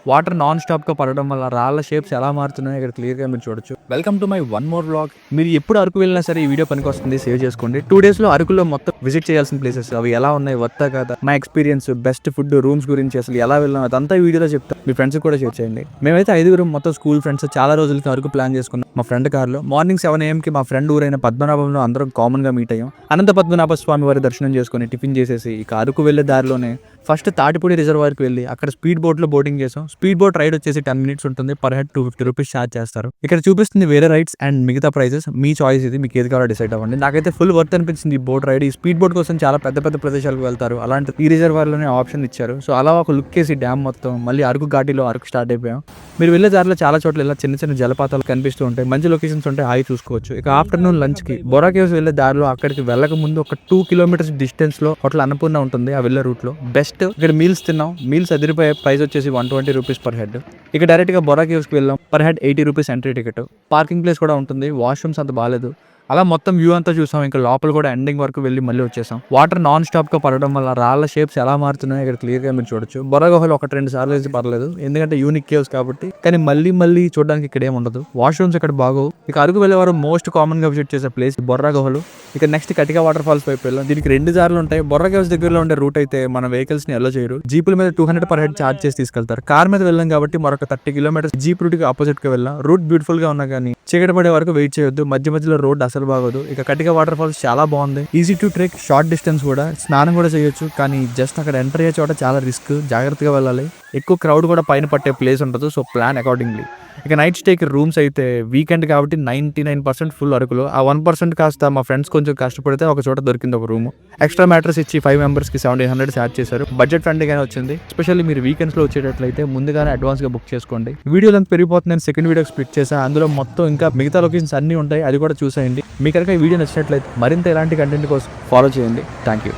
Water non stop గా పడడం వల్ల రాళ్ళ షేప్స్ ఎలా మారుతున్నాయో ఇక్కడ క్లియర్ గా మీరు చూడొచ్చు. Welcome to my one more vlog. మీరు ఎప్పుడు అరకు వెళ్ళినా సరే ఈ వీడియో పనికి వస్తుంది, సేవ్ చేసుకోండి. 2 days లో అరకులో మొత్తం విజిట్ చేయాల్సిన ప్లేసెస్ అవి ఎలా ఉన్నాయి, వర్తా కదా, మా ఎక్స్పీరియన్స్, బెస్ట్ ఫుడ్, రూమ్స్ గురించి అసలు ఎలా వెళ్ళాం అదంతా ఈ వీడియోలో చెప్తాను. మీ ఫ్రెండ్స్ కూడా షేర్ చేయండి. మేమైతే 5 మొత్తం స్కూల్ ఫ్రెండ్స్ చాలా రోజులకి అరకు ప్లాన్ చేసుకున్నాం. మా ఫ్రెండ్ కార్లో మార్నింగ్ 7 AM కి మా ఫ్రెండ్ ఊరైన పద్మనాభంలో అందరం కామన్ గా మీట్ అయ్యాం. అనంత పద్మనాభ స్వామి వారి దర్శనం చేసుకుని టిఫిన్ చేసేసి ఇక అరకు వెళ్లే దారిలోనే ఫస్ట్ తాటిపూడి రిజర్వాయర్కి వెళ్ళి అక్కడ స్పీడ్ బోట్ లో బోటింగ్ చేసాం. స్పీడ్ బోట్ రైడ్ వచ్చేసి 10 minutes ఉంటుంది. పర్ హెడ్ 250 రూపీస్ ఛార్జ్ చేస్తారు. ఇక్కడ చూపిస్తుంది వేరే రైడ్స్ అండ్ మిగతా ప్రైజెస్. మీ చాయిస్ ఇది, మీకు ఏది కావాలో డిసైడ్ అవ్వండి. నాకైతే ఫుల్ వర్త్ అనిపించింది ఈ బోట్ రైడ్. ఈ స్పీడ్ బోట్ కోసం చాలా పెద్ద పెద్ద ప్రదేశాలకు వెళ్తారు, అలాంటి ఈ రిజర్వాయర్ లోనే ఆప్షన్ ఇచ్చారు. సో అలా ఒక లుక్ వేసి డ్యామ్ మొత్తం మళ్ళీ అరకు ఘాటిలో అరకు స్టార్ట్ అయిపోయాం. మీరు వెళ్ళే దారిలో చాలా చోట్ల ఇలా చిన్న చిన్న జలపాతాలు కనిపిస్తూ ఉంటాయి. మంచి లొకేషన్స్ ఉంటాయి, హాయి చూసుకోవచ్చు. ఇక ఆఫ్టర్నూన్ లంచ్ కి బొర్రా కేవ్స్ వెళ్ళే దారిలో అక్కడికి వెళ్ళక ముందు ఒక 2 kilometers డిస్టెన్స్ లో హోటల్ అన్నపూర్ణ ఉంటుంది. ఆ వెళ్ళే రూట్ లో బెస్ట్ ఇక్కడ మీల్స్ తిన్నాం. మీల్స్ అదిరిపోయే. ప్రైస్ వచ్చేసి 120 రూపీస్ పర్ హెడ్. ఇక డైరెక్ట్ గా బొర్రా కేవ్స్ కి వెళ్ళాం. Per head 80 rupees entry ticket. Parking place కూడా ఉంటుంది. వాష్రూమ్స్ అంత బాగాలేదు. అలా మొత్తం వ్యూ అంతా చూసాం. ఇంకా లోపల కూడా ఎండింగ్ వరకు వెళ్ళి మళ్ళీ వచ్చేసాం. వాటర్ నాన్ స్టాప్ గా పడడం వల్ల రాళ్ళ షేప్స్ ఎలా మారుతున్నాయో ఇక్కడ క్లియర్ గా మీరు చూడొచ్చు. బొర్రా గుహలు 1-2 సార్లు వేసి పర్లేదు, ఎందుకంటే యూనిక్ కేవ్స్ కాబట్టి. కానీ మళ్ళీ చూడడానికి ఇక్కడ ఏం ఉండదు. వాష్రూమ్స్ ఇక్కడ బాగోవు. ఇక అరకు వెళ్ళేవారు మోస్ట్ కామన్ గా విజిట్ చేసే ప్లేస్ బొర్రా గుహలు. ఇక నెక్స్ట్ కటిక వాటర్ ఫాల్స్ వైపు వెళ్ళాం. దీనికి 2 దారులు ఉంటాయి. బొర్రా కేవ్స్ దగ్గరలో ఉండే రూట్ అయితే మన వెహికల్స్ ని అలో చేయరు. జీపుల మీద 200 పర్ హెడ్ ఛార్జ్ చేసి తీసుకెళ్తారు. కార్ మీద వెళ్ళాం కాబట్టి మరొక 30 kilometers జీప్ రూట్ కి ఆపోజిట్ గా వెళ్ళాం. రూట్ బ్యూటిఫుల్ గా ఉన్నా కానీ చీకటి పడే వరకు వెయిట్ చేయొద్దు. మధ్యలో రోడ్ అసలు బాగోదు. ఇక కటిక వాటర్ ఫాల్స్ చాలా బాగుంది. Easy to trek, short distance కూడా. స్నానం కూడా చేయొచ్చు, కానీ జస్ట్ అక్కడ ఎంటర్ అయ్యే చోట చాలా రిస్క్, జాగ్రత్తగా వెళ్ళాలి. ఎక్కువ క్రౌడ్ కూడా పైన పట్టే ప్లేస్ ఉంటుంది. So plan accordingly. ఇక నైట్ స్టేకి రూమ్స్ అయితే వీకెండ్ కాబట్టి 99% ఫుల్ అరకులో. ఆ 1% కాస్త మా ఫ్రెండ్స్ కొంచెం కష్టపడితే ఒక చోట దొరికింది ఒక రూమ్. ఎక్స్ట్రా మ్యాట్రెస్ ఇచ్చి 5 members కి 1700 ఛార్జ్ చేశారు. బడ్జెట్ ఫ్రెండ్లీగానే వచ్చింది. ఎస్పెషల్లీ మీరు వీకెండ్స్ లో వచ్చేటట్లయితే ముందుగానే అడ్వాన్స్ గా బుక్ చేసుకోండి. వీడియో లెంత్ పెరిగిపోతుంది. నేను సెకండ్ వీడియో స్ప్లిట్ చేశాను. అందులో మొత్తం ఇంకా మిగతా లొకేషన్స్ అన్ని ఉంటాయి, అది కూడా చూసేయండి. మీకు కనుక ఈ వీడియో నచ్చినట్లయితే మరింత ఇలాంటి కంటెంట్ కోసం ఫాలో చేయండి. Thank you.